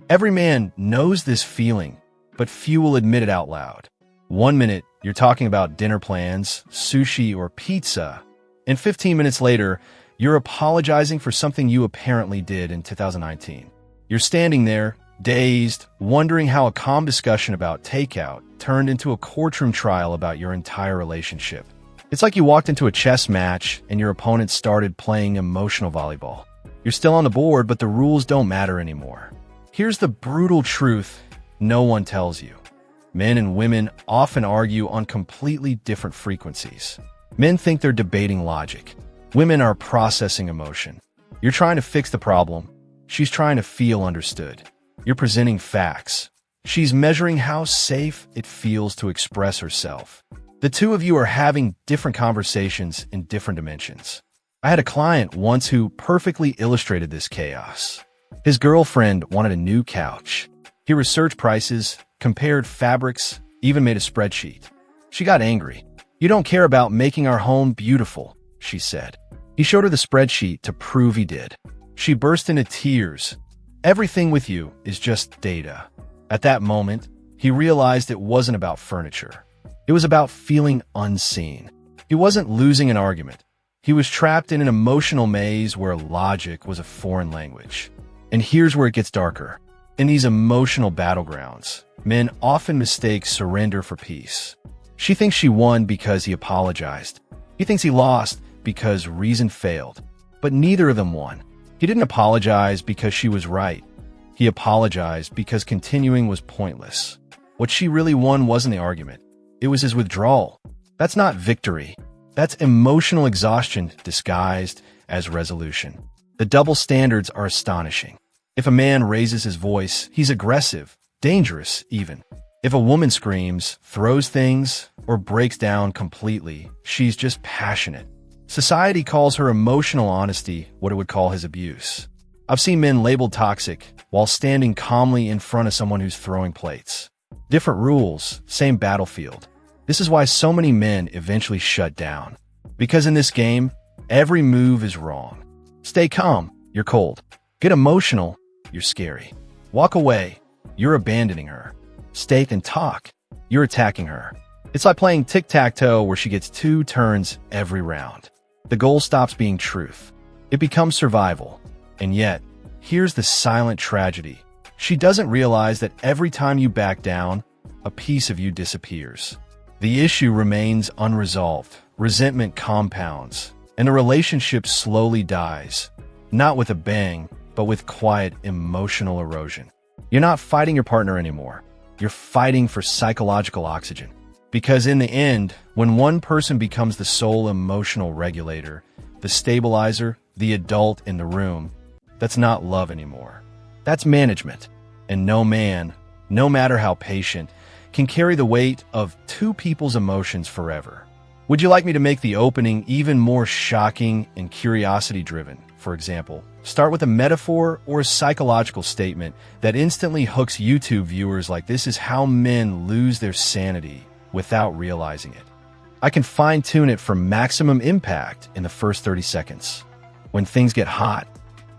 Every man knows this feeling, but few will admit it out loud. 1 minute, you're talking about dinner plans, sushi, or pizza, and 15 minutes later, you're apologizing for something you apparently did in 2019. You're standing there, dazed, wondering how a calm discussion about takeout turned into a courtroom trial about your entire relationship. It's like you walked into a chess match and your opponent started playing emotional volleyball. You're still on the board, but the rules don't matter anymore. Here's the brutal truth no one tells you. Men and women often argue on completely different frequencies. Men think they're debating logic. Women are processing emotion. You're trying to fix the problem. She's trying to feel understood. You're presenting facts. She's measuring how safe it feels to express herself. The two of you are having different conversations in different dimensions. I had a client once who perfectly illustrated this chaos. His girlfriend wanted a new couch. He researched prices, compared fabrics, even made a spreadsheet. She got angry. "You don't care about making our home beautiful," she said. He showed her the spreadsheet to prove he did. She burst into tears. "Everything with you is just data." At that moment, he realized it wasn't about furniture. It was about feeling unseen. He wasn't losing an argument. He was trapped in an emotional maze where logic was a foreign language. And here's where it gets darker. In these emotional battlegrounds, men often mistake surrender for peace. She thinks she won because he apologized. He thinks he lost because reason failed. But neither of them won. He didn't apologize because she was right. He apologized because continuing was pointless. What she really won wasn't the argument. It was his withdrawal. That's not victory. That's emotional exhaustion disguised as resolution. The double standards are astonishing. If a man raises his voice, he's aggressive, dangerous even. If a woman screams, throws things, or breaks down completely, she's just passionate. Society calls her emotional honesty what it would call his abuse. I've seen men labeled toxic while standing calmly in front of someone who's throwing plates. Different rules, same battlefield. This is why so many men eventually shut down. Because in this game, every move is wrong. Stay calm, you're cold. Get emotional, you're scary. Walk away, you're abandoning her. Stay and talk, you're attacking her. It's like playing tic-tac-toe where she gets 2 turns every round. The goal stops being truth. It becomes survival. And yet, here's the silent tragedy. She doesn't realize that every time you back down, a piece of you disappears. The issue remains unresolved, resentment compounds, and the relationship slowly dies. Not with a bang, but with quiet emotional erosion. You're not fighting your partner anymore. You're fighting for psychological oxygen. Because in the end, when one person becomes the sole emotional regulator, the stabilizer, the adult in the room, that's not love anymore. That's management. And no man, no matter how patient, can carry the weight of 2 people's emotions forever. Would you like me to make the opening even more shocking and curiosity-driven? For example, start with a metaphor or a psychological statement that instantly hooks YouTube viewers like this is how men lose their sanity without realizing it. I can fine-tune it for maximum impact in the first 30 seconds. When things get hot,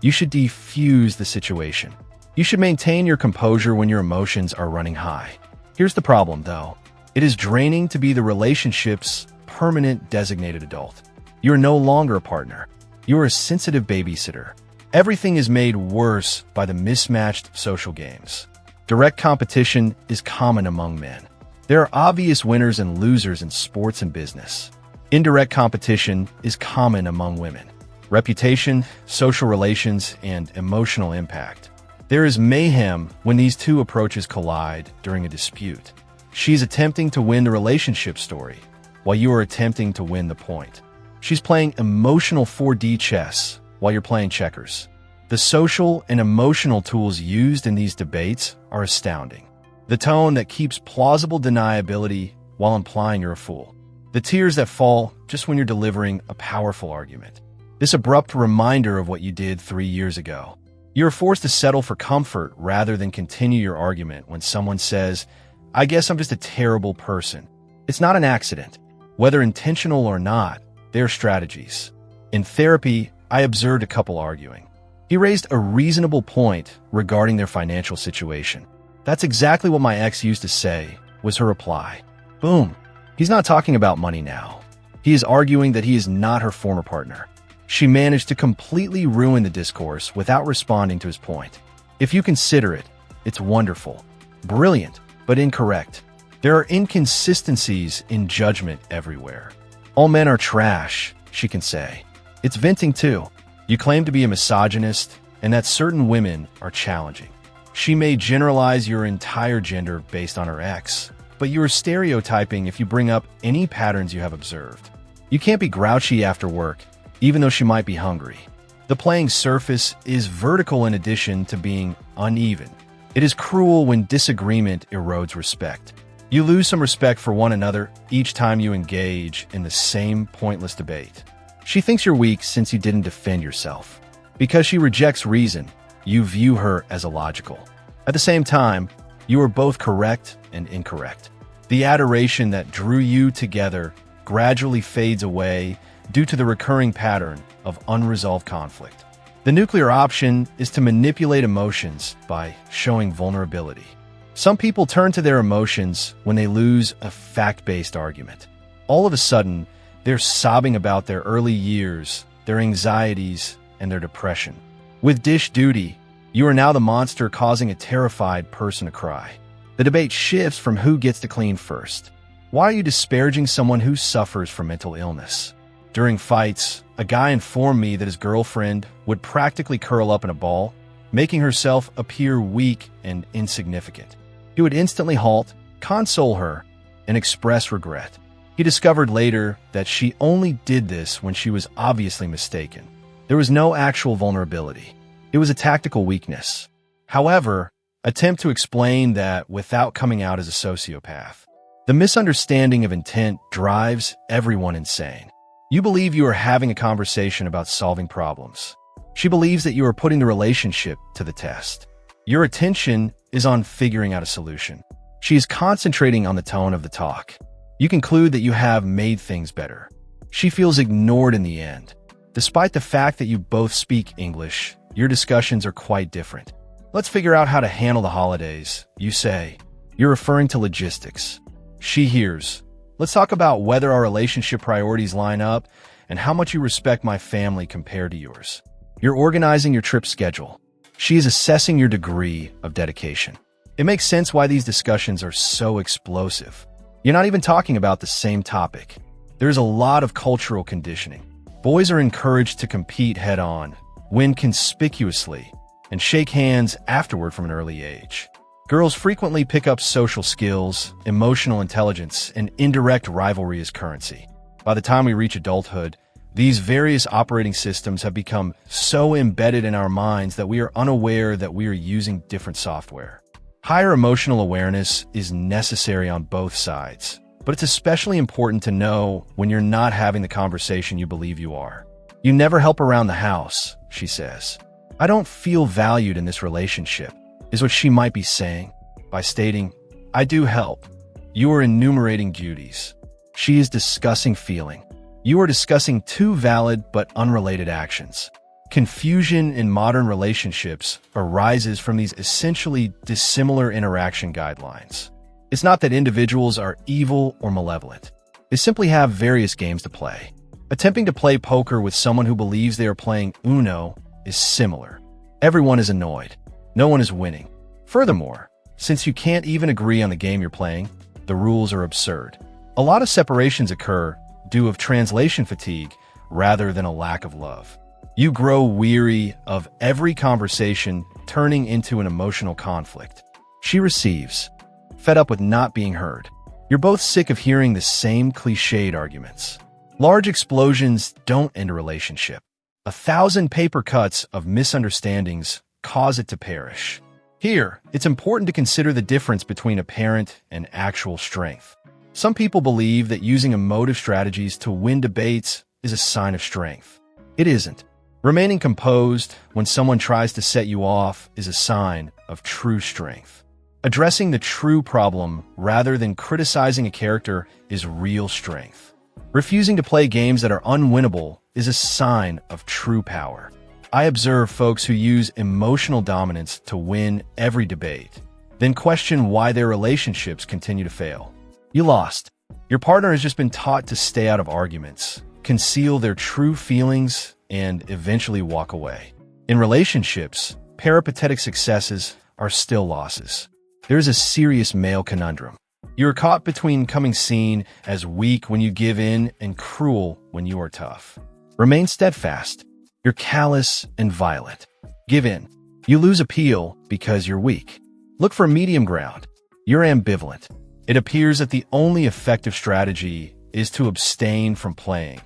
you should defuse the situation. You should maintain your composure when your emotions are running high. Here's the problem, though. It is draining to be the relationship's permanent designated adult. You are no longer a partner. You are a sensitive babysitter. Everything is made worse by the mismatched social games. Direct competition is common among men. There are obvious winners and losers in sports and business. Indirect competition is common among women. Reputation, social relations, and emotional impact. There is mayhem when these 2 approaches collide during a dispute. She's attempting to win the relationship story, while you are attempting to win the point. She's playing emotional 4D chess, while you're playing checkers. The social and emotional tools used in these debates are astounding. The tone that keeps plausible deniability while implying you're a fool. The tears that fall just when you're delivering a powerful argument. This abrupt reminder of what you did 3 years ago. You're forced to settle for comfort rather than continue your argument when someone says, "I guess I'm just a terrible person." It's not an accident. Whether intentional or not, they're strategies. In therapy, I observed a couple arguing. He raised a reasonable point regarding their financial situation. That's exactly what my ex used to say, was her reply. Boom. He's not talking about money now. He is arguing that he is not her former partner. She managed to completely ruin the discourse without responding to his point. If you consider it, it's wonderful, brilliant, but incorrect. There are inconsistencies in judgment everywhere. All men are trash, she can say. It's venting too. You claim to be a misogynist and that certain women are challenging. She may generalize your entire gender based on her ex, but you are stereotyping if you bring up any patterns you have observed. You can't be grouchy after work, even though she might be hungry. The playing surface is vertical in addition to being uneven. It is cruel when disagreement erodes respect. You lose some respect for one another each time you engage in the same pointless debate. She thinks you're weak since you didn't defend yourself. Because she rejects reason, you view her as illogical. At the same time, you are both correct and incorrect. The adoration that drew you together gradually fades away due to the recurring pattern of unresolved conflict. The nuclear option is to manipulate emotions by showing vulnerability. Some people turn to their emotions when they lose a fact-based argument. All of a sudden, they're sobbing about their early years, their anxieties, and their depression. With dish duty, you are now the monster causing a terrified person to cry. The debate shifts from who gets to clean first. Why are you disparaging someone who suffers from mental illness? During fights, a guy informed me that his girlfriend would practically curl up in a ball, making herself appear weak and insignificant. He would instantly halt, console her, and express regret. He discovered later that she only did this when she was obviously mistaken. There was no actual vulnerability. It was a tactical weakness. However, attempt to explain that without coming out as a sociopath. The misunderstanding of intent drives everyone insane. You believe you are having a conversation about solving problems. She believes that you are putting the relationship to the test. Your attention is on figuring out a solution. She is concentrating on the tone of the talk. You conclude that you have made things better. She feels ignored in the end. Despite the fact that you both speak English, your discussions are quite different. Let's figure out how to handle the holidays, you say. You're referring to logistics. She hears, let's talk about whether our relationship priorities line up and how much you respect my family compared to yours. You're organizing your trip schedule. She is assessing your degree of dedication. It makes sense why these discussions are so explosive. You're not even talking about the same topic. There's a lot of cultural conditioning. Boys are encouraged to compete head-on, win conspicuously, and shake hands afterward from an early age. Girls frequently pick up social skills, emotional intelligence, and indirect rivalry as currency. By the time we reach adulthood, these various operating systems have become so embedded in our minds that we are unaware that we are using different software. Higher emotional awareness is necessary on both sides, but it's especially important to know when you're not having the conversation you believe you are. You never help around the house, she says. I don't feel valued in this relationship, is what she might be saying. By stating, I do help, you are enumerating duties. She is discussing feeling. You are discussing two valid but unrelated actions. Confusion in modern relationships arises from these essentially dissimilar interaction guidelines. It's not that individuals are evil or malevolent. They simply have various games to play. Attempting to play poker with someone who believes they are playing Uno is similar. Everyone is annoyed. No one is winning. Furthermore, since you can't even agree on the game you're playing, the rules are absurd. A lot of separations occur due of translation fatigue rather than a lack of love. You grow weary of every conversation turning into an emotional conflict. She receives, fed up with not being heard. You're both sick of hearing the same cliched arguments. Large explosions don't end a relationship. 1,000 paper cuts of misunderstandings cause it to perish. Here, it's important to consider the difference between apparent and actual strength. Some people believe that using emotive strategies to win debates is a sign of strength. It isn't. Remaining composed when someone tries to set you off is a sign of true strength. Addressing the true problem rather than criticizing a character is real strength. Refusing to play games that are unwinnable is a sign of true power. I observe folks who use emotional dominance to win every debate, then question why their relationships continue to fail. You lost. Your partner has just been taught to stay out of arguments, conceal their true feelings, and eventually walk away. In relationships, peripatetic successes are still losses. There's a serious male conundrum. You're caught between coming seen as weak when you give in and cruel when you are tough. Remain steadfast. You're callous and violent. Give in. You lose appeal because you're weak. Look for medium ground. You're ambivalent. It appears that the only effective strategy is to abstain from playing.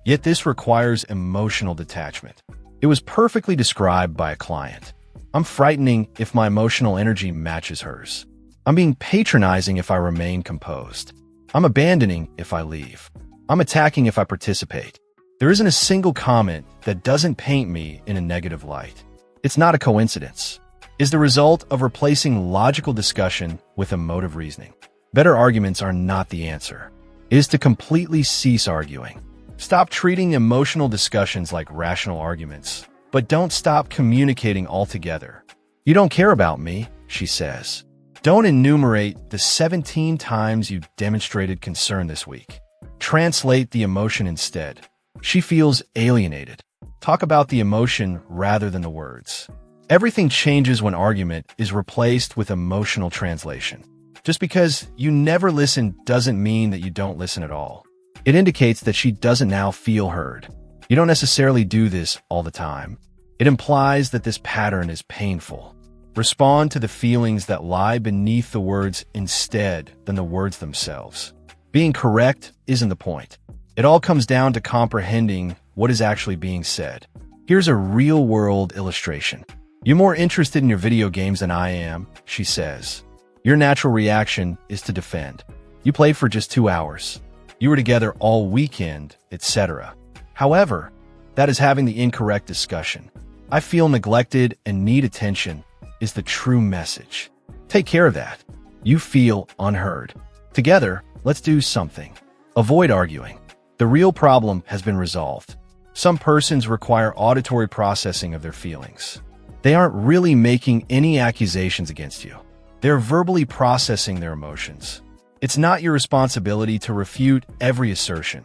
Yet this requires emotional detachment. It was perfectly described by a client. I'm frightening if my emotional energy matches hers. I'm being patronizing if I remain composed. I'm abandoning if I leave. I'm attacking if I participate. There isn't a single comment that doesn't paint me in a negative light. It's not a coincidence. It's the result of replacing logical discussion with emotive reasoning. Better arguments are not the answer. It is to completely cease arguing. Stop treating emotional discussions like rational arguments, but don't stop communicating altogether. You don't care about me, she says. Don't enumerate the 17 times you demonstrated concern this week. Translate the emotion instead. She feels alienated. Talk about the emotion rather than the words. Everything changes when argument is replaced with emotional translation. Just because you never listen doesn't mean that you don't listen at all. It indicates that she doesn't now feel heard. You don't necessarily do this all the time. It implies that this pattern is painful. Respond to the feelings that lie beneath the words instead than the words themselves. Being correct isn't the point. It all comes down to comprehending what is actually being said. Here's a real-world illustration. You're more interested in your video games than I am, she says. Your natural reaction is to defend. You played for just 2 hours. You were together all weekend, etc. However, that is having the incorrect discussion. I feel neglected and need attention is the true message. Take care of that. You feel unheard. Together, let's do something. Avoid arguing. The real problem has been resolved. Some persons require auditory processing of their feelings. They aren't really making any accusations against you. They're verbally processing their emotions. It's not your responsibility to refute every assertion.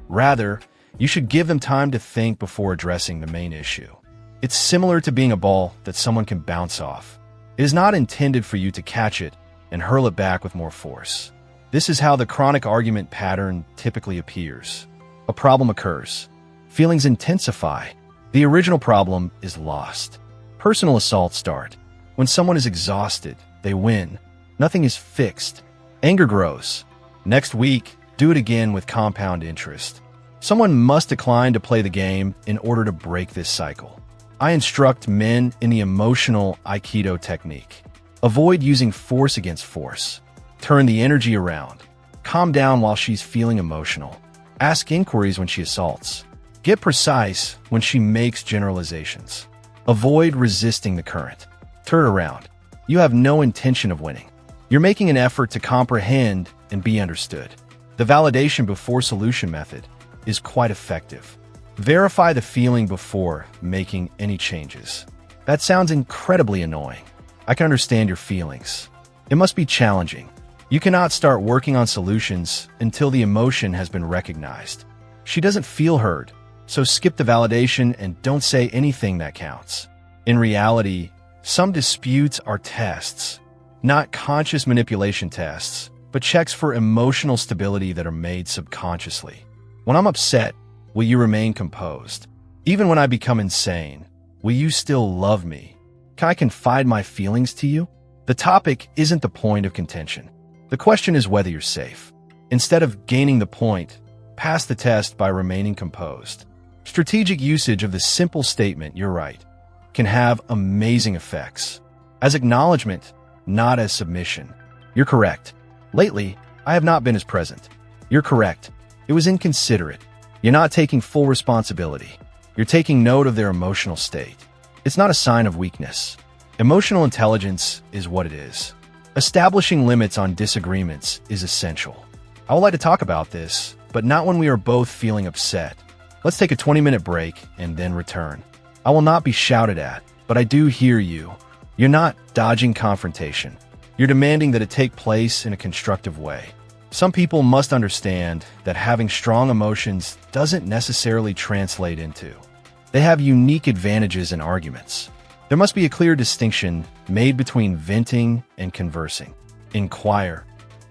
Rather, you should give them time to think before addressing the main issue. It's similar to being a ball that someone can bounce off. It is not intended for you to catch it and hurl it back with more force. This is how the chronic argument pattern typically appears. A problem occurs. Feelings intensify. The original problem is lost. Personal assaults start. When someone is exhausted, they win. Nothing is fixed. Anger grows. Next week, do it again with compound interest. Someone must decline to play the game in order to break this cycle. I instruct men in the emotional Aikido technique. Avoid using force against force. Turn the energy around. Calm down while she's feeling emotional. Ask inquiries when she assaults. Get precise when she makes generalizations. Avoid resisting the current. Turn it around. You have no intention of winning. You're making an effort to comprehend and be understood. The validation before solution method is quite effective. Verify the feeling before making any changes. That sounds incredibly annoying. I can understand your feelings. It must be challenging. You cannot start working on solutions until the emotion has been recognized. She doesn't feel heard, so skip the validation and don't say anything that counts. In reality, some disputes are tests, not conscious manipulation tests, but checks for emotional stability that are made subconsciously. When I'm upset, will you remain composed? Even when I become insane, will you still love me? Can I confide my feelings to you? The topic isn't the point of contention. The question is whether you're safe. Instead of gaining the point, pass the test by remaining composed. Strategic usage of the simple statement, "You're right," can have amazing effects. As acknowledgement, not as submission. You're correct. Lately, I have not been as present. You're correct. It was inconsiderate. You're not taking full responsibility. You're taking note of their emotional state. It's not a sign of weakness. Emotional intelligence is what it is. Establishing limits on disagreements is essential. I would like to talk about this, but not when we are both feeling upset. Let's take a 20-minute break and then return. I will not be shouted at, but I do hear you. You're not dodging confrontation. You're demanding that it take place in a constructive way. Some people must understand that having strong emotions doesn't necessarily translate into. They have unique advantages in arguments. There must be a clear distinction made between venting and conversing. Inquire.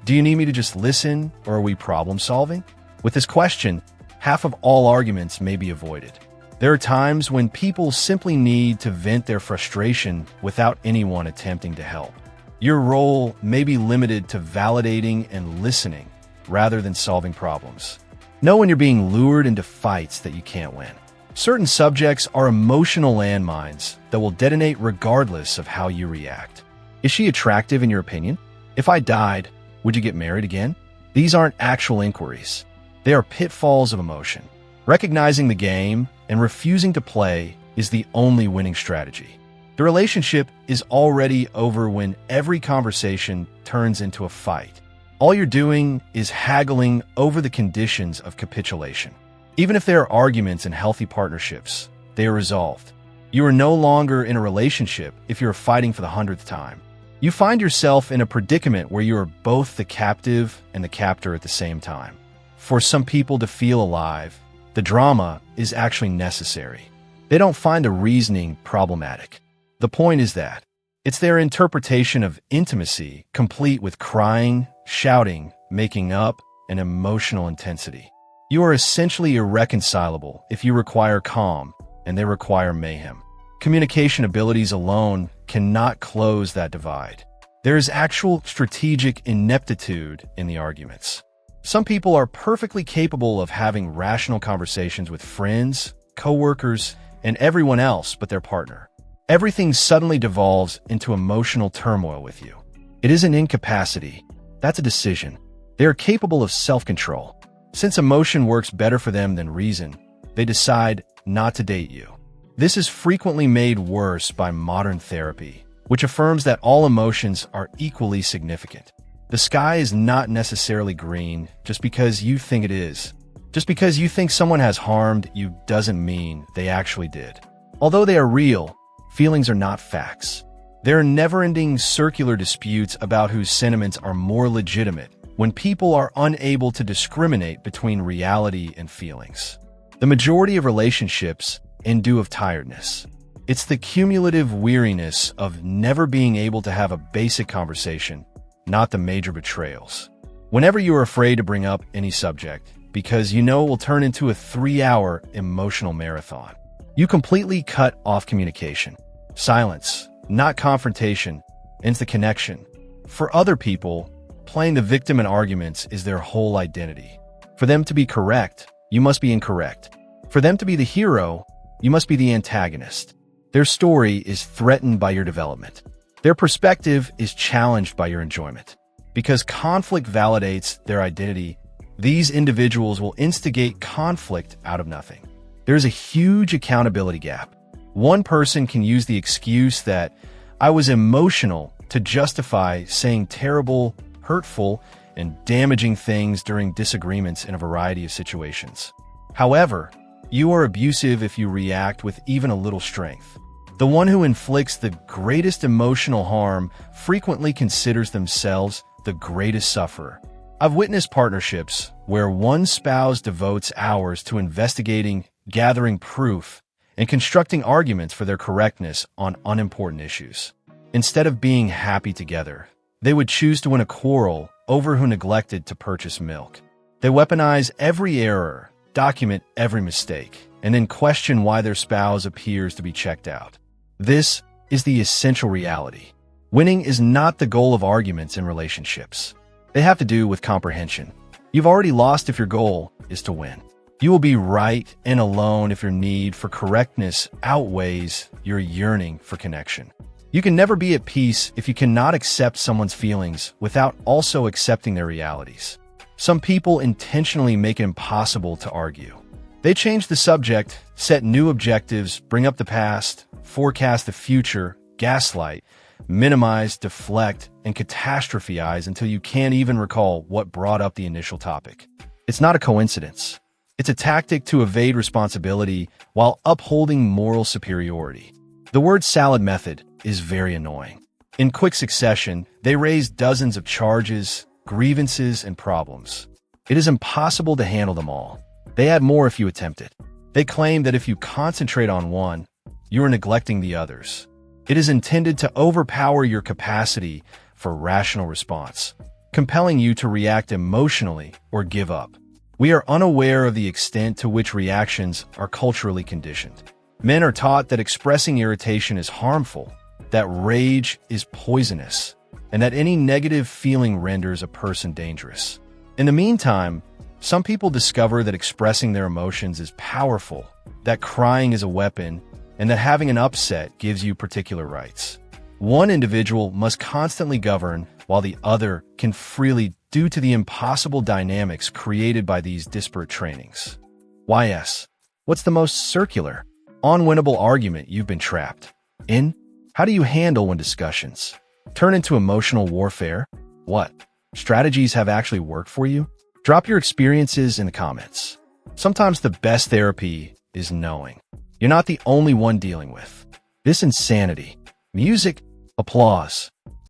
Do you need me to just listen, or are we problem solving? With this question, half of all arguments may be avoided. There are times when people simply need to vent their frustration without anyone attempting to help. Your role may be limited to validating and listening rather than solving problems. Know when you're being lured into fights that you can't win. Certain subjects are emotional landmines that will detonate regardless of how you react. Is she attractive in your opinion? If I died, would you get married again? These aren't actual inquiries. They are pitfalls of emotion. Recognizing the game and refusing to play is the only winning strategy. The relationship is already over when every conversation turns into a fight. All you're doing is haggling over the conditions of capitulation. Even if there are arguments in healthy partnerships, they are resolved. You are no longer in a relationship if you're fighting for the 100th time. You find yourself in a predicament where you are both the captive and the captor at the same time. For some people to feel alive, the drama is actually necessary. They don't find the reasoning problematic. The point is that it's their interpretation of intimacy, complete with crying, shouting, making up, and emotional intensity. You are essentially irreconcilable if you require calm and they require mayhem. Communication abilities alone cannot close that divide. There is actual strategic ineptitude in the arguments. Some people are perfectly capable of having rational conversations with friends, coworkers, and everyone else but their partner. Everything suddenly devolves into emotional turmoil with you. It isn't incapacity. That's a decision. They are capable of self-control. Since emotion works better for them than reason, they decide not to date you. This is frequently made worse by modern therapy, which affirms that all emotions are equally significant. The sky is not necessarily green just because you think it is. Just because you think someone has harmed you doesn't mean they actually did. Although they are real, feelings are not facts. There are never-ending circular disputes about whose sentiments are more legitimate when people are unable to discriminate between reality and feelings. The majority of relationships end due of tiredness. It's the cumulative weariness of never being able to have a basic conversation, not the major betrayals. Whenever you are afraid to bring up any subject, because you know it will turn into a 3-hour emotional marathon, you completely cut off communication. Silence, not confrontation, ends the connection. For other people, playing the victim in arguments is their whole identity. For them to be correct, you must be incorrect. For them to be the hero, you must be the antagonist. Their story is threatened by your development. Their perspective is challenged by your enjoyment. Because conflict validates their identity, these individuals will instigate conflict out of nothing. There is a huge accountability gap. One person can use the excuse that I was emotional to justify saying terrible, hurtful, and damaging things during disagreements in a variety of situations. However, you are abusive if you react with even a little strength. The one who inflicts the greatest emotional harm frequently considers themselves the greatest sufferer. I've witnessed partnerships where one spouse devotes hours to investigating, gathering proof, and constructing arguments for their correctness on unimportant issues. Instead of being happy together, they would choose to win a quarrel over who neglected to purchase milk. They weaponize every error, document every mistake, and then question why their spouse appears to be checked out. This is the essential reality. Winning is not the goal of arguments in relationships. They have to do with comprehension. You've already lost if your goal is to win. You will be right and alone if your need for correctness outweighs your yearning for connection. You can never be at peace if you cannot accept someone's feelings without also accepting their realities. Some people intentionally make it impossible to argue. They change the subject, set new objectives, bring up the past, forecast the future, gaslight, minimize, deflect, and catastrophize until you can't even recall what brought up the initial topic. It's not a coincidence. It's a tactic to evade responsibility while upholding moral superiority. The word salad method is very annoying. In quick succession, they raise dozens of charges, grievances, and problems. It is impossible to handle them all. They add more if you attempt it. They claim that if you concentrate on one, you are neglecting the others. It is intended to overpower your capacity for rational response, compelling you to react emotionally or give up. We are unaware of the extent to which reactions are culturally conditioned. Men are taught that expressing irritation is harmful, that rage is poisonous, and that any negative feeling renders a person dangerous. In the meantime, some people discover that expressing their emotions is powerful, that crying is a weapon, and that having an upset gives you particular rights. One individual must constantly govern while the other can freely due to the impossible dynamics created by these disparate trainings. YS. What's the most circular, unwinnable argument you've been trapped in? How do you handle when discussions turn into emotional warfare? What strategies have actually worked for you? Drop your experiences in the comments. Sometimes the best therapy is knowing you're not the only one dealing with this insanity. Music, applause,